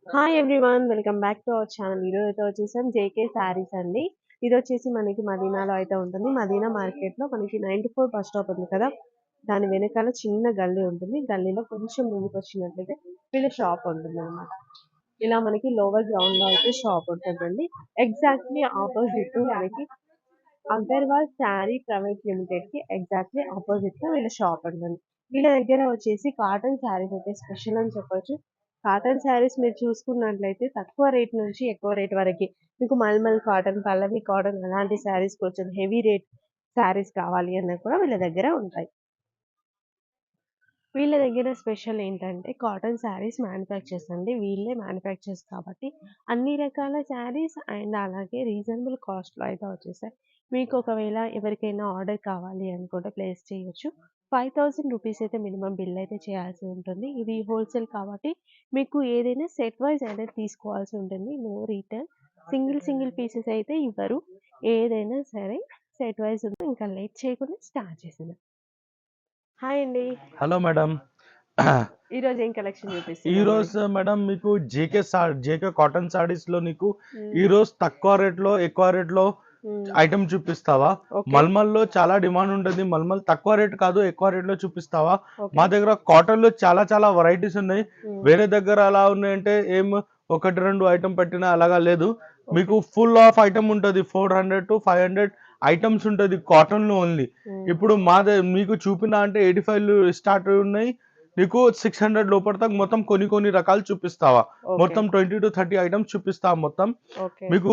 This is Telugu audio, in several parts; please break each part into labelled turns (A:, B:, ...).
A: Hi everyone, welcome back to our channel. ఈరోజు అయితే వచ్చేసాం జేకే శారీస్ అండి. ఇది వచ్చేసి మనకి మదీనాలో అయితే ఉంటుంది. మదీనా మార్కెట్లో మనకి 94 బస్ స్టాప్ ఉంది కదా, దాని వెనకాల చిన్న గల్లీ ఉంటుంది. గల్లీలో కొంచెం ముందుకు వచ్చినట్లయితే వీళ్ళ షాప్ ఉంటుంది అనమాట. ఇలా మనకి లోవర్ గ్రౌండ్ లో అయితే షాప్ ఉంటుందండి. ఎగ్జాక్ట్లీ ఆపోజిట్ మనకి అగర్వాల్ శారీ ప్రైవేట్ లిమిటెడ్ కి ఎగ్జాక్ట్లీ ఆపోజిట్ లో వీళ్ళ షాప్ ఉంటుంది. వీళ్ళ దగ్గర వచ్చేసి కాటన్ శారీస్ అయితే స్పెషల్ అని చెప్పొచ్చు. కాటన్ శారీస్ మీరు చూసుకున్నట్లయితే తక్కువ రేట్ నుంచి ఎక్కువ రేట్ వరకు మీకు మల్మల్ కాటన్, పల్లవి కాటన్ అలాంటి శారీస్ కొంచెం హెవీ రేట్ శారీస్ కావాలి అన్నా కూడా వీళ్ళ దగ్గర ఉంటాయి. వీళ్ళ దగ్గర స్పెషల్ ఏంటంటే కాటన్ శారీస్ మ్యానుఫ్యాక్చర్స్ అండి. వీళ్ళే మ్యానుఫ్యాక్చర్స్ కాబట్టి అన్ని రకాల శారీస్ అండ్ అలాగే రీజనబుల్ కాస్ట్‌లో అయితే వచ్చేసాయి. మీకు ఒకవేళ ఎవరికైనా ఆర్డర్ కావాలి అనుకుంటే ప్లేస్ చేయొచ్చు. 5000 రూపీస్ అయితే మినిమమ్ బిల్ అయితే చేయాల్సి ఉంటుంది. ఇది హోల్‌సేల్ కాబట్టి మీకు ఏదైనా సెట్ వైస్ అనేది తీసుకోవాల్సి ఉంటుంది. No return. సింగిల్ పీసెస్ అయితే ఇవ్వరు. ఏదైనా సరే సెట్ వైస్ ఉంటుంది. ఇంకా లేట్ చేయకుండా స్టార్ట్ చేసేద్దాం. హాయ్ అండి.
B: Hello madam.
A: ఈరోజు ఏం కలెక్షన్ చూపిస్తున్నారు మనకి?
B: ఈరోజు మేడం మీకు జేకే కాటన్ సారీస్లో నీకు
A: హ్మ్.
B: ఈరోజు తక్కువ రేట్లో ఎక్కువ రేట్లో
A: హ్మ్.
B: ఐటమ్ చూపిస్తావా?
A: ఓకే.
B: మల్మల్లో చాలా డిమాండ్ ఉంటుంది. మల్మల్ తక్కువ రేట్ కాదు, ఎక్కువ రేట్లో చూపిస్తావా?
A: ఓకే.
B: మా దగ్గర కాటన్లో చాలా చాలా వెరైటీస్ ఉన్నాయి.
A: హ్మ్.
B: వేరే దగ్గర అలా ఉన్నాయంటే ఏం ఒకటి రెండు ఐటమ్ పెట్టినా అలాగా లేదు.
A: ఓకే.
B: మీకు ఫుల్ ఆఫ్ ఐటమ్ ఉంటుంది. 400 to 500 ఐటమ్స్ ఉంటుంది కాటన్లో ఓన్లీ.
A: హ్మ్.
B: ఇప్పుడు మీకు చూపిన అంటే 85 స్టార్ట్ ఉన్నాయి. నీకు 600 లోపల దాకా మొత్తం కొన్ని రకాలు చూపిస్తావా?
A: ఓకే.
B: మొత్తం 20 to 30 ఐటమ్స్ చూపిస్తా మొత్తం.
A: ఓకే.
B: మీకు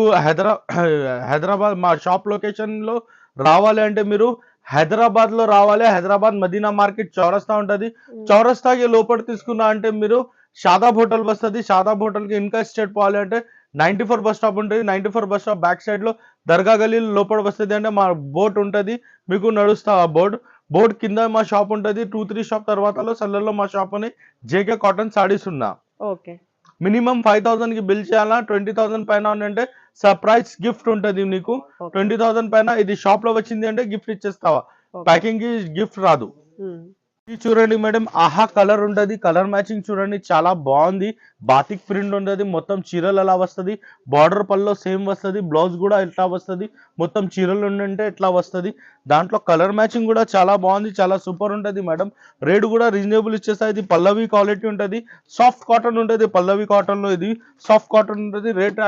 B: హైదరాబాద్ మా షాప్ లొకేషన్‌లో రావాలి అంటే మీరు హైదరాబాద్‌లో రావాలి. హైదరాబాద్ మదీనా మార్కెట్ చౌరస్తా ఉంటది.
A: హ్మ్.
B: చౌరస్తాకి లోపల తీసుకున్నా అంటే మీరు షాదాబ్ హోటల్ వస్తది. షాదాబ్ హోటల్‌కి ఇంకా స్ట్రెయిట్ పోవాలి అంటే 94 బస్ స్టాప్ ఉంటది. 94 బస్ స్టాప్ బ్యాక్ సైడ్‌లో దర్గా గల్లీ లోపల వస్తది అంటే మా బోర్డ్ ఉంటది. మీకు నడుస్తా ఆ బోర్డ్ కింద మా షాప్ ఉంటది. 2, 3 షాప్ తర్వాతలో సల్లర్లో మా షాప్ అని జేకే కాటన్ సారీస్ ఉన్నా.
A: ఓకే.
B: మినిమం 5000 కి బిల్ చేయాలా? 20,000 పైన అంటే సర్ప్రైజ్ గిఫ్ట్ ఉంటది నీకు.
A: ఓకే.
B: 20,000 పైన ఇది షాప్ లో వచ్చింది అంటే గిఫ్ట్ ఇచ్చేస్తావా?
A: ఓకే.
B: ప్యాకింగ్ కి గిఫ్ట్ రాదు.
A: హ్మ్.
B: ఇది చూడండి మేడం, ఆహా కలర్ ఉంటది. కలర్ మ్యాచింగ్ చూడండి చాలా బాగుంది. బాతిక్ ప్రింట్ ఉంటది. మొత్తం చీరలు అలా వస్తది. బార్డర్ పల్లో సేమ్ వస్తది. బ్లౌజ్ కూడా ఇట్లా వస్తది. మొత్తం చీరలు ఉండంటే ఇట్లా వస్తది. దాంట్లో కలర్ మ్యాచింగ్ కూడా చాలా బాగుంది. చాలా సూపర్ ఉంటది మేడం. రేట్ కూడా రీజనబుల్ ఇచ్చేస్తాయి. ఇది పల్లవి క్వాలిటీ ఉంటది. సాఫ్ట్ కాటన్ ఉంటది. పల్లవి కాటన్ లో ఇది సాఫ్ట్ కాటన్ ఉంటది. రేట్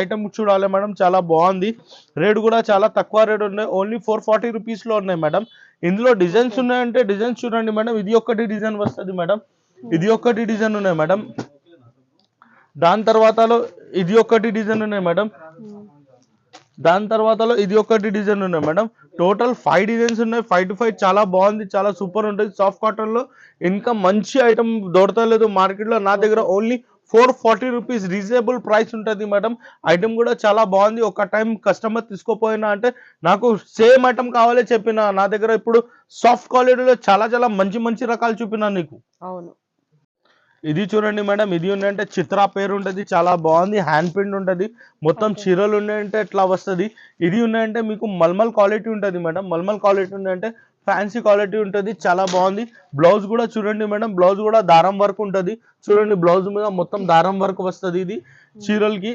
B: ఐటమ్ చూడాలి మేడం, చాలా బాగుంది. రేట్ కూడా చాలా తక్కువ రేట్ ఉన్నాయి. ఓన్లీ 440 రూపీస్ లో ఉన్నాయి మేడం. ఇందులో డిజైన్స్
A: ఓకే.
B: ఉన్నాయంటే డిజైన్స్ చూడండి మేడం. ఇది ఒక్కటి డిజైన్ వస్తుంది మేడం.
A: హ్మ్.
B: ఇది ఒక్కటి డిజైన్ ఉన్నాయి మేడం. దాని తర్వాతలో ఇది ఒక్కటి డిజైన్ ఉన్నాయి మేడం.
A: హ్మ్.
B: దాని తర్వాతలో ఇది ఒక్కటి డిజైన్ ఉన్నాయి మేడం. టోటల్ 5 డిజైన్స్ ఉన్నాయి. 5 to 5 చాలా బాగుంది. చాలా సూపర్ ఉంటుంది. సాఫ్ట్ కాటన్ లో ఇంకా మంచి ఐటమ్ దొరకలేదు మార్కెట్ లో. నా దగ్గర
A: okay.
B: Only 440 rupees reasonable price ఉంటుంది మేడం. ఐటమ్ కూడా చాలా బాగుంది. ఒక టైం కస్టమర్ తీసుకోపోయినా అంటే నాకు సేమ్ ఐటమ్ కావాలి చెప్పిన, నా దగ్గర ఇప్పుడు సాఫ్ట్ క్వాలిటీలో చాలా చాలా మంచి రకాలు చూపినా నీకు.
A: అవును.
B: ఇది చూడండి మేడం. ఇది ఉందంటే చిత్రా పేరు ఉంటుంది. చాలా బాగుంది. హ్యాండ్ ప్రింట్ ఉంటుంది. మొత్తం
A: ఓకే.
B: చీరలు ఉన్నాయంటే ఎట్లా వస్తుంది. ఇది ఉన్నాయంటే మీకు మల్మల్ క్వాలిటీ ఉంటుంది మేడం. మల్మల్ క్వాలిటీ ఉందంటే ఫ్యాన్సీ క్వాలిటీ ఉంటుంది. చాలా బాగుంది. బ్లౌజ్ కూడా చూడండి మేడం. బ్లౌజ్ కూడా దారం వర్క్ ఉంటుంది. చూడండి బ్లౌజ్ మీద మొత్తం దారం వర్క్ వస్తుంది. ఇది
A: హ్మ్.
B: చీరలకి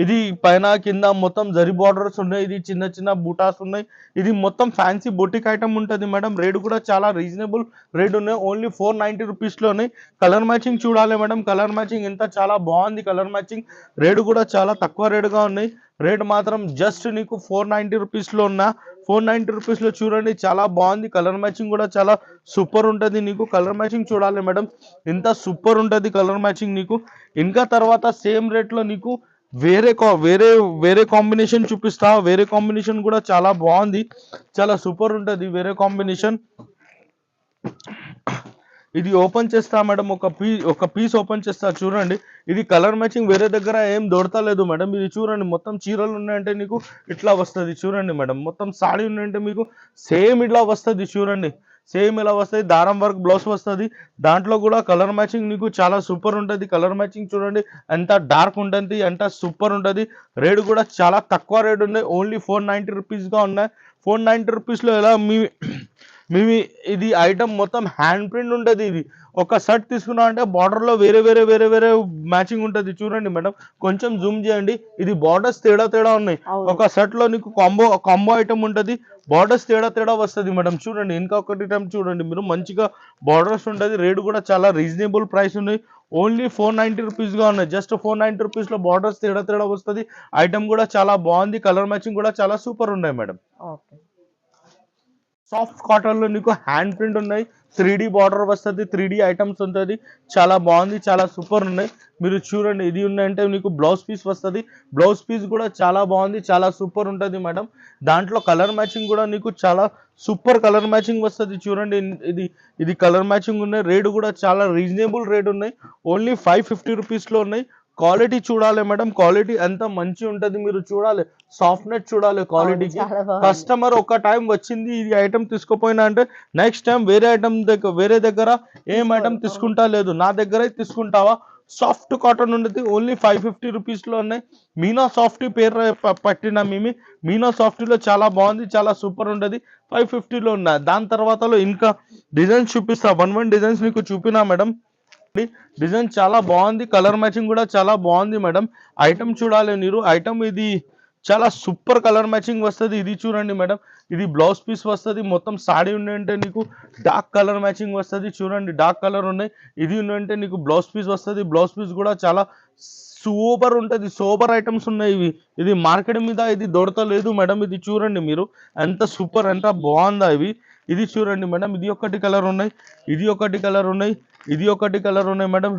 B: ఇది పైన కింద మొత్తం జరీ బార్డర్స్ ఉన్నాయి. ఇది చిన్న బూటాస్ ఉన్నాయి. ఇది మొత్తం ఫ్యాన్సీ బొటిక్ ఐటమ్ ఉంటుంది మేడం. రేట్ కూడా చాలా రీజనబుల్ రేట్ ఉన్నాయి. ఓన్లీ 490 రూపీస్లోనే. కలర్ మ్యాచింగ్ చూడాలి మేడం. కలర్ మ్యాచింగ్ ఎంత చాలా బాగుంది. కలర్ మ్యాచింగ్ రేటు కూడా చాలా తక్కువ రేటుగా ఉన్నాయి. రేట్ మాత్రం జస్ట్ నీకు 490 రూపీస్లో ఉన్న 490 రూపీస్లో చూడండి చాలా బాగుంది. కలర్ మ్యాచింగ్ కూడా చాలా సూపర్ ఉంటుంది. నీకు కలర్ మ్యాచింగ్ చూడాలి మేడం. ఇంత సూపర్ ఉంటుంది కలర్ మ్యాచింగ్ నీకు. ఇంకా తర్వాత సేమ్ రేట్లో నీకు వేరే వేరే కాంబినేషన్ చూపిస్తా. వేరే కాంబినేషన్ కూడా చాలా బాగుంది. చాలా సూపర్ ఉంటుంది వేరే కాంబినేషన్. ఇది ఓపెన్ చేస్తా మేడం. ఒక పీస్ ఓపెన్ చేస్తా చూడండి. ఇది కలర్ మ్యాచింగ్ వేరే దగ్గర ఏం దొరకలేదు మేడం. ఇది చూడండి మొత్తం చీరలు ఉన్నాయంటే నీకు ఇట్లా వస్తుంది. చూడండి మేడం, మొత్తం సాడీ ఉన్నాయంటే మీకు సేమ్ ఇట్లా వస్తుంది. చూడండి సేమ్ ఇలా వస్తుంది. దారం వర్క్ బ్లౌజ్ వస్తుంది. దాంట్లో కూడా కలర్ మ్యాచింగ్ నీకు చాలా సూపర్ ఉంటుంది. కలర్ మ్యాచింగ్ చూడండి ఎంత డార్క్ ఉంటుంది, ఎంత సూపర్ ఉంటుంది. రేట్ కూడా చాలా తక్కువ రేట్ ఉన్నాయి. ఓన్లీ 490 రూపీస్గా ఉన్నాయి. 490 రూపీస్లో ఎలా మేము ఇది ఐటమ్ మొత్తం హ్యాండ్ ప్రింట్ ఉంటుంది. ఇది ఒక షర్ట్ తీసుకున్నాం అంటే బార్డర్లో వేరే మ్యాచింగ్ ఉంటుంది. చూడండి మేడం, కొంచెం జూమ్ చేయండి. ఇది బార్డర్స్ తేడా ఉన్నాయి. ఒక షర్ట్ లో నీకు కాంబో ఐటమ్ ఉంటుంది. బార్డర్స్ తేడా వస్తుంది మేడం. చూడండి ఇంకొకటి టైం చూడండి మీరు, మంచిగా బార్డర్స్ ఉంటుంది. రేట్ కూడా చాలా రీజనబుల్ ప్రైస్ ఉన్నాయి. ఓన్లీ 490 రూపీస్గా ఉన్నాయి. జస్ట్ 490 రూపీస్లో బార్డర్స్ తేడా వస్తుంది. ఐటమ్ కూడా చాలా బాగుంది. కలర్ మ్యాచింగ్ కూడా చాలా సూపర్ ఉన్నాయి మేడం.
A: ఓకే.
B: సాఫ్ట్ కాటన్ లో నీకు హ్యాండ్ ప్రింట్ ఉన్నాయి. 3D బార్డర్ వస్తుంది. 3D ఐటమ్స్ ఉంటుంది. చాలా బాగుంది, చాలా సూపర్ ఉన్నాయి. మీరు చూడండి, ఇది ఉన్నాయంటే నీకు బ్లౌజ్ పీస్ వస్తుంది. బ్లౌజ్ పీస్ కూడా చాలా బాగుంది, చాలా సూపర్ ఉంటుంది మేడం. దాంట్లో కలర్ మ్యాచింగ్ కూడా నీకు చాలా సూపర్ కలర్ మ్యాచింగ్ వస్తుంది. చూడండి ఇది కలర్ మ్యాచింగ్ ఉన్నాయి. రేట్ కూడా చాలా రీజనబుల్ రేట్ ఉన్నాయి. ఓన్లీ 550 రూపీస్లో ఉన్నాయి. క్వాలిటీ చూడాలి మేడం, క్వాలిటీ ఎంత మంచి ఉంటుంది మీరు చూడాలి. సాఫ్ట్నెస్ చూడాలి క్వాలిటీకి. కస్టమర్ ఒక టైం వచ్చింది ఇది ఐటమ్ తీసుకోపోయినా అంటే నెక్స్ట్ టైం వేరే దగ్గర ఏం ఐటమ్ తీసుకుంటా లేదు, నా దగ్గర తీసుకుంటావా. సాఫ్ట్ కాటన్ ఉండేది. ఓన్లీ 550 రూపీస్లో ఉన్నాయి. మీనా సాఫ్ట్ పేరు పట్టిన మేము. మీనా సాఫ్టీలో చాలా బాగుంది, చాలా సూపర్ ఉండదు. 550లో ఉన్నాయి. దాని తర్వాతలో ఇంకా డిజైన్స్ చూపిస్తా. వన్ డిజైన్స్ నీకు చూపినా మేడం. డిజైన్ చాలా బాగుంది. కలర్ మ్యాచింగ్ కూడా చాలా బాగుంది మేడం. ఐటమ్ చూడాలి మీరు. ఐటమ్ ఇది చాలా సూపర్ కలర్ మ్యాచింగ్ వస్తుంది. ఇది చూడండి మేడం, ఇది బ్లౌజ్ పీస్ వస్తుంది. మొత్తం సాడీ ఉందంటే నీకు డార్క్ కలర్ మ్యాచింగ్ వస్తుంది. చూడండి డార్క్ కలర్ ఉన్నాయి. ఇది ఉందంటే నీకు బ్లౌజ్ పీస్ వస్తుంది. బ్లౌజ్ పీస్ కూడా చాలా సూపర్ ఉంటుంది. సూపర్ ఐటమ్స్ ఉన్నాయి ఇవి. ఇది మార్కెట్ మీద ఇది దొరకలేదు మేడం. ఇది చూడండి మీరు, ఎంత సూపర్, ఎంత బాగుందా ఇవి. ఇది చూడండి మేడం, ఇది ఒకటి కలర్ ఉన్నాయి. ఇది ఒకటి కలర్ ఉన్నాయి. ఇది ఒకటి కలర్ ఉన్నాయి మేడం.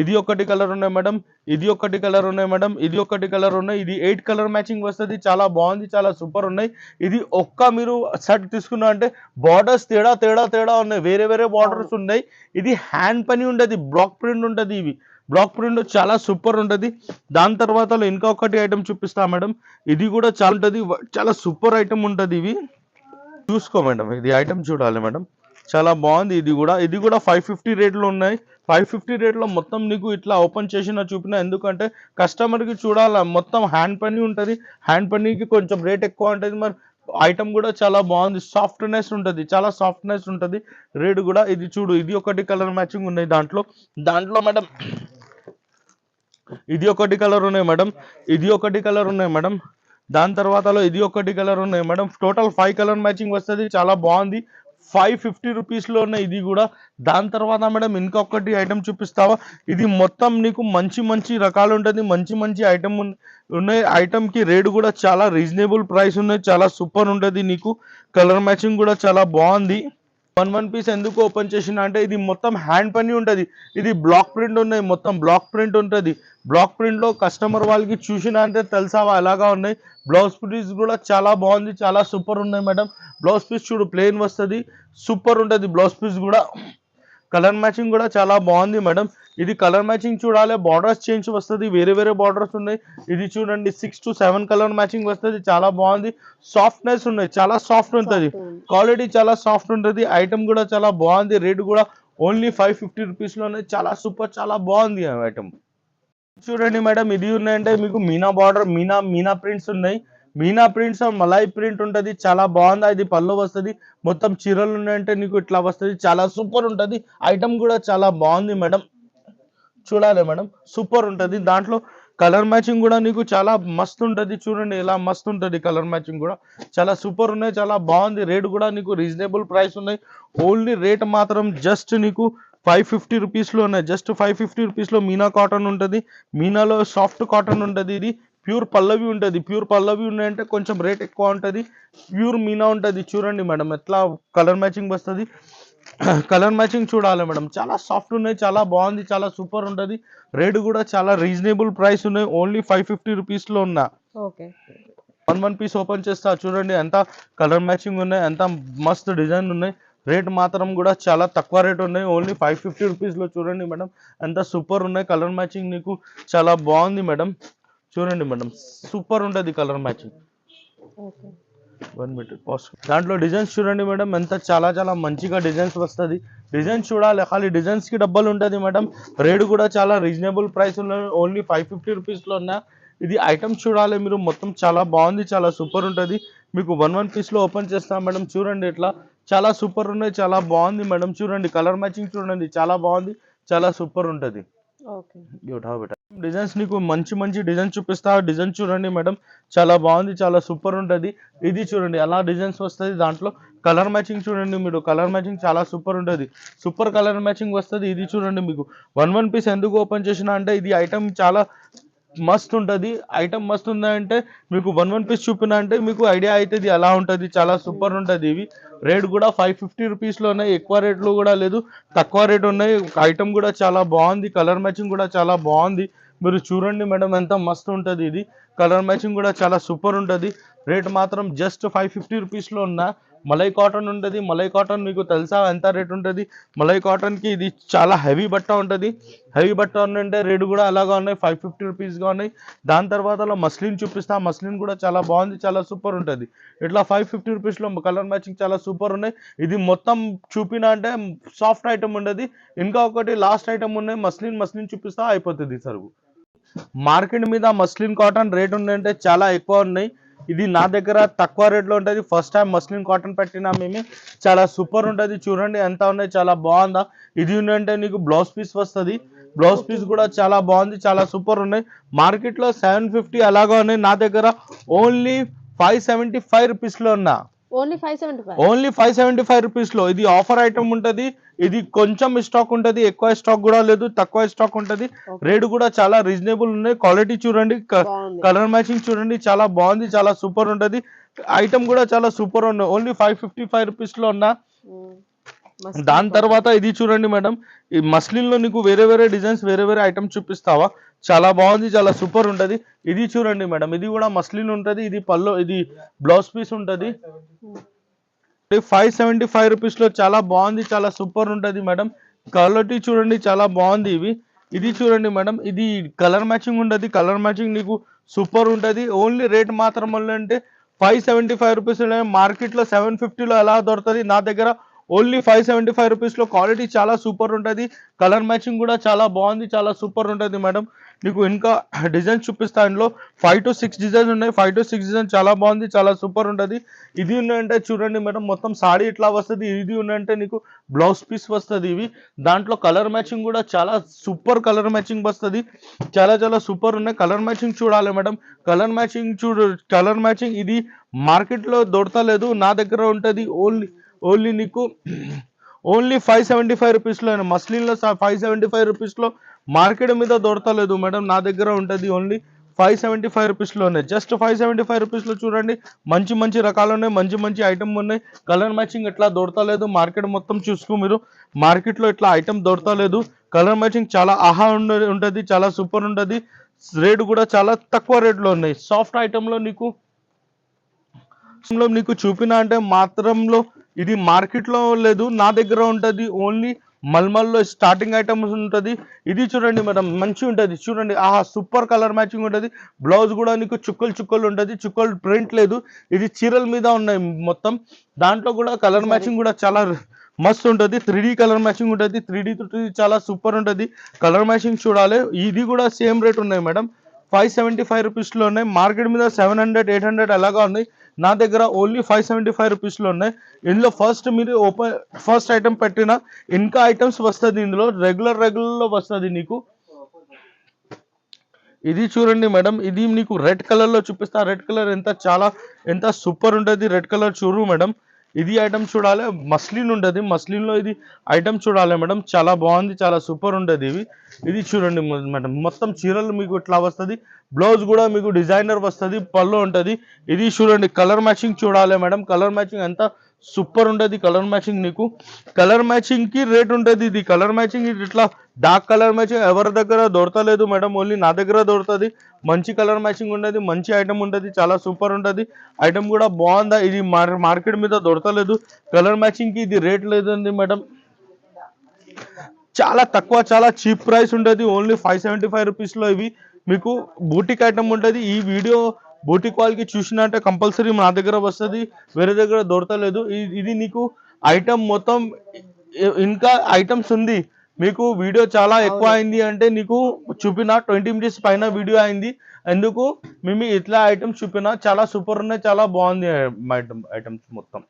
B: ఇది ఒకటి కలర్ ఉన్నాయి మేడం. ఇది ఒకటి కలర్ ఉన్నాయి మేడం. ఇది ఒకటి కలర్ ఉన్నాయి. ఇది 8 కలర్ మ్యాచింగ్ వస్తుంది. చాలా బాగుంది, చాలా సూపర్ ఉన్నాయి. ఇది ఒక్క మీరు షర్ట్ తీసుకున్నా అంటే బార్డర్స్ తేడా ఉన్నాయి. వేరే బార్డర్స్ ఉన్నాయి. ఇది హ్యాండ్ పని ఉండదు, బ్లాక్ ప్రింట్ ఉంటుంది. ఇవి బ్లాక్ ప్రింట్ చాలా సూపర్ ఉంటుంది. దాని తర్వాత ఇంకొకటి ఐటమ్ చూపిస్తా మేడం. ఇది కూడా చాలా ఉంటుంది, చాలా సూపర్ ఐటమ్ ఉంటుంది. ఇవి చూసుకో మేడం, ఇది ఐటమ్ చూడాలి మేడం. చాలా బాగుంది. ఇది కూడా 550 రేట్లో ఉన్నాయి. 550 రేట్లో మొత్తం నీకు ఇట్లా ఓపెన్ చేసిన చూపిన, ఎందుకంటే కస్టమర్కి చూడాలా. మొత్తం హ్యాండ్ పని ఉంటుంది. హ్యాండ్ పనికి కొంచెం రేట్ ఎక్కువ ఉంటుంది. మరి ఐటమ్ కూడా చాలా బాగుంది. సాఫ్ట్నెస్ ఉంటుంది, చాలా సాఫ్ట్నెస్ ఉంటుంది. రేట్ కూడా ఇది చూడు, ఇది ఒకటి కలర్ మ్యాచింగ్ ఉన్నాయి. దాంట్లో మేడం ఇది ఒకటి కలర్ ఉన్నాయి మేడం. ఇది ఒకటి కలర్ ఉన్నాయి మేడం. దాని తర్వాతలో ఇది ఒకటి కలర్ ఉన్నాయి మేడం. టోటల్ 5 కలర్ మ్యాచింగ్ వస్తుంది. చాలా బాగుంది. 550 రూపీస్లో ఉన్నాయి ఇది కూడా. దాని తర్వాత మేడం ఇంకొకటి ఐటమ్ చూపిస్తావా. ఇది మొత్తం నీకు మంచి రకాలు ఉంటుంది. మంచి ఐటమ్ ఉన్నాయి. ఐటమ్కి రేటు కూడా చాలా రీజనబుల్ ప్రైస్ ఉన్నాయి. చాలా సూపర్ ఉంటుంది. నీకు కలర్ మ్యాచింగ్ కూడా చాలా బాగుంది. వన్ పీస్ ఎందుకు ఓపెన్ చేసిన అంటే ఇది మొత్తం హ్యాండ్ పని ఉంటుంది. ఇది బ్లాక్ ప్రింట్ ఉన్నాయి. మొత్తం బ్లాక్ ప్రింట్ ఉంటుంది. బ్లాక్ ప్రింట్లో కస్టమర్ వాళ్ళకి చూసిన అంటే తెలుసావా ఎలాగా ఉన్నాయి. బ్లౌజ్ పీస్ కూడా చాలా బాగుంది, చాలా సూపర్ ఉన్నాయి మేడం. బ్లౌజ్ పీస్ చూడు, ప్లెయిన్ వస్తుంది. సూపర్ ఉంటుంది బ్లౌజ్ పీస్ కూడా. కలర్ మ్యాచింగ్ కూడా చాలా బాగుంది మేడం. ఇది కలర్ మ్యాచింగ్ చూడాలి. బార్డర్స్ చేంజ్ వస్తుంది. వేరే బార్డర్స్ ఉన్నాయి. ఇది చూడండి 6 to 7 కలర్ మ్యాచింగ్ వస్తుంది. చాలా బాగుంది. సాఫ్ట్నెస్ ఉన్నాయి, చాలా సాఫ్ట్ ఉంటుంది. క్వాలిటీ చాలా సాఫ్ట్ ఉంటుంది. ఐటమ్ కూడా చాలా బాగుంది. రేట్ కూడా ఓన్లీ 550 రూపీస్లోనే. చాలా సూపర్, చాలా బాగుంది ఐటమ్. చూడండి మేడం, ఇది ఉన్నాయంటే మీకు మీనా బార్డర్, మీనా ప్రింట్స్ ఉన్నాయి. మీనా ప్రింట్స్ మలాయ్ ప్రింట్ ఉంటుంది. చాలా బాగుంది. ఇది పళ్ళు వస్తుంది. మొత్తం చీరలు ఉన్నాయంటే నీకు ఇట్లా వస్తుంది. చాలా సూపర్ ఉంటుంది. ఐటమ్ కూడా చాలా బాగుంది మేడం. చూడాలి మేడం, సూపర్ ఉంటుంది. దాంట్లో కలర్ మ్యాచింగ్ కూడా నీకు చాలా మస్తు ఉంటుంది. చూడండి ఎలా మస్తు ఉంటుంది. కలర్ మ్యాచింగ్ కూడా చాలా సూపర్ ఉన్నాయి, చాలా బాగుంది. రేట్ కూడా నీకు రీజనబుల్ ప్రైస్ ఉన్నాయి. ఓన్లీ రేట్ మాత్రం జస్ట్ నీకు 550 రూపీస్లో ఉన్నాయి. జస్ట్ 550 రూపీస్లో మీనా కాటన్ ఉంటుంది. మీనాలో సాఫ్ట్ కాటన్ ఉంటుంది. ఇది ప్యూర్ పల్లవి ఉంటుంది. ప్యూర్ పల్లవి ఉన్నాయంటే కొంచెం రేట్ ఎక్కువ ఉంటుంది. ప్యూర్ మీనా ఉంటుంది. చూడండి మేడం ఎట్లా కలర్ మ్యాచింగ్ వస్తుంది. కలర్ మ్యాచింగ్ చూడాలి మేడం. చాలా సాఫ్ట్ ఉన్నాయి, చాలా బాగుంది, చాలా సూపర్ ఉంటుంది. రేట్ కూడా చాలా రీజనబుల్ ప్రైస్ ఉన్నాయి. ఓన్లీ 550 రూపీస్లో ఉన్నా.
A: ఓకే.
B: వన్ పీస్ ఓపెన్ చేస్తా. చూడండి ఎంత కలర్ మ్యాచింగ్ ఉన్నాయి, ఎంత మస్తు డిజైన్ ఉన్నాయి. రేట్ మాత్రం కూడా చాలా తక్కువ రేట్ ఉన్నాయి. ఓన్లీ 550 రూపీస్లో. చూడండి మేడం ఎంత సూపర్ ఉన్నాయి. కలర్ మ్యాచింగ్ నీకు చాలా బాగుంది మేడం. చూడండి మేడం, సూపర్ ఉంటుంది colour matching.
A: Okay.
B: 1 minute pass. దాంట్లో డిజైన్స్ చూడండి మేడం, ఎంత చాలా మంచిగా డిజైన్స్ వస్తుంది. డిజైన్స్ చూడాలి, ఖాళీ డిజైన్స్కి డబ్బులు ఉంటుంది మేడం. రేట్ కూడా చాలా రీజనబుల్ ప్రైస్ ఉన్నాయి. ఓన్లీ 550 రూపీస్లో ఉన్నా. ఇది ఐటమ్ చూడాలి మీరు, మొత్తం చాలా బాగుంది, చాలా సూపర్ ఉంటుంది. మీకు వన్ పీస్లో ఓపెన్ చేస్తాం మేడం. చూడండి ఇట్లా చాలా సూపర్ ఉన్నాయి, చాలా బాగుంది మేడం. చూడండి కలర్ మ్యాచింగ్ చూడండి, చాలా బాగుంది, చాలా సూపర్ ఉంటది.
A: ఓకే.
B: డిజైన్స్ నీకు మంచి మంచి డిజైన్ చూపిస్తా. డిజైన్ చూడండి మేడం, చాలా బాగుంది, చాలా సూపర్ ఉంటది. ఇది చూడండి అలా డిజైన్స్ వస్తుంది. దాంట్లో కలర్ మ్యాచింగ్ చూడండి మీరు, కలర్ మ్యాచింగ్ చాలా సూపర్ ఉంటది, సూపర్ కలర్ మ్యాచింగ్ వస్తుంది. ఇది చూడండి మీకు వన్ పీస్ ఎందుకు ఓపెన్ చేసిన అంటే ఇది ఐటమ్ చాలా మస్త్ ఉంటది. ఐటమ్ మస్త్ ఉందంటే మీకు వన్ పీస్ చూపిన అంటే మీకు ఐడియా అవుతుంది ఎలా ఉంటది, చాలా సూపర్ ఉంటది. ఇవి రేట్ కూడా 550 రూపీస్లో ఉన్నాయి, ఎక్కువ రేట్లు కూడా లేదు, తక్కువ రేట్ ఉన్నాయి. ఐటమ్ కూడా చాలా బాగుంది, కలర్ మ్యాచింగ్ కూడా చాలా బాగుంది. మీరు చూడండి మేడం ఎంత మస్తు ఉంటుంది. ఇది కలర్ మ్యాచింగ్ కూడా చాలా సూపర్ ఉంటుంది. రేట్ మాత్రం జస్ట్ 550 రూపీస్లో ఉన్న మలై కాటన్ ఉంటుంది. మలై కాటన్ మీకు తెలుసా ఎంత రేట్ ఉంటుంది? మలై కాటన్కి ఇది చాలా హెవీ బట్ట ఉంటుంది. హెవీ బట్ట ఉందంటే రేటు కూడా అలాగా ఉన్నాయి, 550 రూపీస్గా ఉన్నాయి. దాని తర్వాత మస్లిన్ చూపిస్తా. మస్లిన్ కూడా చాలా బాగుంది, చాలా సూపర్ ఉంటుంది. ఇట్లా 550 రూపీస్లో కలర్ మ్యాచింగ్ చాలా సూపర్ ఉన్నాయి. ఇది మొత్తం చూపిన అంటే సాఫ్ట్ ఐటమ్ ఉండదు. ఇంకా ఒకటి లాస్ట్ ఐటమ్ ఉన్నాయి, మస్లిన్ చూపిస్తా, అయిపోతుంది సరుకు. మార్కెట్ మీద మస్లిన్ కాటన్ రేట్ ఉందంటే చాలా ఎక్కువ ఉన్నాయి. ఇది నా దగ్గర తక్కువ రేట్లో ఉంటుంది. ఫస్ట్ టైం మస్లిన్ కాటన్ పెట్టినా మేము, చాలా సూపర్ ఉంటుంది. చూడండి ఎంత ఉన్నాయి, చాలా బాగుందా. ఇది ఉందంటే నీకు బ్లౌజ్ పీస్ వస్తుంది. బ్లౌజ్ పీస్ కూడా చాలా బాగుంది, చాలా సూపర్ ఉన్నాయి. మార్కెట్లో 750 అలాగా ఉన్నాయి, నా దగ్గర ఓన్లీ 575 రూపీస్లో ఉన్నా.
A: ఓన్లీ 575.
B: ఓన్లీ 575 రూపీస్లో. ఇది ఆఫర్ ఐటమ్ ఉంటుంది. ఇది కొంచెం స్టాక్ ఉంటుంది, ఎక్కువ స్టాక్ కూడా లేదు, తక్కువ స్టాక్ ఉంటుంది. రేట్ కూడా చాలా రీజనబుల్ ఉన్నాయి. క్వాలిటీ చూడండి, కలర్ మ్యాచింగ్ చూడండి, చాలా బాగుంది, చాలా సూపర్ ఉంటుంది. ఐటమ్ కూడా చాలా సూపర్ ఉన్నాయి. ఓన్లీ 555 రూపీస్లో ఉన్నా. దాని తర్వాత ఇది చూడండి మేడం, ఈ మస్లిన్లో నీకు వేరే వేరే డిజైన్స్, వేరే వేరే ఐటమ్స్ చూపిస్తావా, చాలా బాగుంది, చాలా సూపర్ ఉంటుంది. ఇది చూడండి మేడం, ఇది కూడా మస్లిన్ ఉంటుంది. ఇది పల్లో, ఇది బ్లౌజ్ పీస్ ఉంటుంది. 575 రూపీస్లో చాలా బాగుంది, చాలా సూపర్ ఉంటుంది మేడం. క్వాలిటీ చూడండి, చాలా బాగుంది. ఇది చూడండి మేడం, ఇది కలర్ మ్యాచింగ్ ఉంటుంది. కలర్ మ్యాచింగ్ నీకు సూపర్ ఉంటుంది. ఓన్లీ రేట్ మాత్రం అంటే 575 రూపీస్. మార్కెట్లో 750లో ఎలా దొరుకుతుంది, నా దగ్గర ఓన్లీ 575 రూపీస్లో. క్వాలిటీ చాలా సూపర్ ఉంటుంది. కలర్ మ్యాచింగ్ కూడా చాలా బాగుంది, చాలా సూపర్ ఉంటుంది మేడం. నీకు ఇంకా డిజైన్స్ చూపిస్తా. ఇందులో 5 to 6 డిజైన్స్ ఉన్నాయి. 5 to 6 డిజైన్ చాలా బాగుంది, చాలా సూపర్ ఉంటుంది. ఇది ఉన్నాయంటే చూడండి మేడం, మొత్తం సాడీ ఇట్లా వస్తుంది. ఇది ఉన్నాయంటే నీకు బ్లౌజ్ పీస్ వస్తుంది. ఇవి దాంట్లో కలర్ మ్యాచింగ్ కూడా చాలా సూపర్ కలర్ మ్యాచింగ్ వస్తుంది, చాలా చాలా సూపర్ ఉన్నాయి. కలర్ మ్యాచింగ్ చూడాలి madam, colour matching colour matching ఇది మార్కెట్లో దొరకలేదు, నా దగ్గర ఉంటుంది. ఓన్లీ నీకు ఓన్లీ 575 రూపీస్లో. మస్లిన్లో 575 రూపీస్లో మార్కెట్ మీద దొరకలేదు మేడం, నా దగ్గర ఉంటుంది. ఓన్లీ 575 రూపీస్లోనే, జస్ట్ 575 రూపీస్లో. చూడండి మంచి మంచి రకాలు ఉన్నాయి, మంచి మంచి ఐటమ్ ఉన్నాయి. కలర్ మ్యాచింగ్ ఎట్లా దొరకలేదు, మార్కెట్ మొత్తం చూసుకో మీరు, మార్కెట్లో ఇట్లా ఐటమ్ దొరకలేదు. కలర్ మ్యాచింగ్ చాలా ఆహా ఉంటుంది, చాలా సూపర్ ఉంటుంది. రేటు కూడా చాలా తక్కువ రేట్లో ఉన్నాయి. సాఫ్ట్ ఐటెంలో నీకు చూపిన అంటే మాత్రంలో ఇది మార్కెట్లో లేదు, నా దగ్గర ఉంటుంది. ఓన్లీ మల్మల్లో స్టార్టింగ్ ఐటమ్స్ ఉంటుంది. ఇది చూడండి మేడం, మంచిగా ఉంటుంది. చూడండి ఆహా, సూపర్ కలర్ మ్యాచింగ్ ఉంటుంది. బ్లౌజ్ కూడా నీకు చుక్కలు ఉంటుంది, చుక్కలు ప్రింట్ లేదు. ఇది చీరల మీద ఉన్నాయి మొత్తం. దాంట్లో కూడా కలర్ మ్యాచింగ్ కూడా చాలా మస్తు ఉంటుంది. 3D కలర్ మ్యాచింగ్ ఉంటుంది. 3D చాలా సూపర్ ఉంటుంది. కలర్ మ్యాచింగ్ చూడాలి. ఇది కూడా సేమ్ రేట్ ఉన్నాయి మేడం, 575 రూపీస్లో ఉన్నాయి. మార్కెట్ మీద 700 800 అలాగా ఉన్నాయి, నా దగ్గర ఓన్లీ 575 రూపీస్లో ఉన్నాయి. ఇందులో మీరు ఫస్ట్ ఐటమ్ పెట్టిన ఇంకా ఐటమ్స్ వస్తుంది. ఇందులో రెగ్యులర్లో వస్తుంది నీకు. ఇది చూడండి మేడం, ఇది నీకు రెడ్ కలర్లో చూపిస్తా. రెడ్ కలర్ ఎంత సూపర్ ఉంటుంది. రెడ్ కలర్ చూడు మేడం, ఇది ఐటమ్ చూడాలి. మస్లిన్ ఉంటుంది, మస్లిన్లో ఇది ఐటమ్ చూడాలి మేడం, చాలా బాగుంది, చాలా సూపర్ ఉంటుంది. ఇది చూడండి మేడం, మొత్తం చీరలు మీకు ఇట్లా వస్తుంది. బ్లౌజ్ కూడా మీకు డిజైనర్ వస్తుంది, పళ్ళు ఉంటుంది. ఇది చూడండి, కలర్ మ్యాచింగ్ చూడాలి మేడం, కలర్ మ్యాచింగ్ ఎంత సూపర్ ఉంటుంది. కలర్ మ్యాచింగ్ నీకు, కలర్ మ్యాచింగ్కి రేట్ ఉంటుంది. ఇది కలర్ మ్యాచింగ్ ఇట్లా డార్క్ కలర్ మ్యాచింగ్ ఎవరి దగ్గర దొరకలేదు మేడం, ఓన్లీ నా దగ్గర దొరుకుతుంది. మంచి కలర్ మ్యాచింగ్ ఉంటుంది, మంచి ఐటమ్ ఉంటుంది, చాలా సూపర్ ఉంటుంది. ఐటమ్ కూడా బాగుందా. ఇది మార్కెట్ మీద దొరకలేదు. కలర్ మ్యాచింగ్కి ఇది రేట్ లేదండి మేడం, చాలా తక్కువ, చాలా చీప్ ప్రైస్ ఉంటుంది. ఓన్లీ 575 రూపీస్లో ఇవి మీకు బూటిక్ ఐటమ్ ఉంటుంది. ఈ వీడియో బూటిక్ వాళ్ళకి చూసినట్టే కంపల్సరీ నా దగ్గర వస్తుంది, వేరే దగ్గర దొరకలేదు. ఇది నీకు ఐటమ్ మొత్తం ఇంకా ఐటమ్స్ ఉంది. మీకు వీడియో చాలా ఎక్కువ అయింది అంటే నీకు చూపిన 20 మినిట్స్ పైన వీడియో అయింది. ఎందుకు మేము ఇట్లా ఐటమ్స్ చూపిన, చాలా సూపర్ ఉన్నాయి, చాలా బాగుంది ఐటమ్స్ మొత్తం.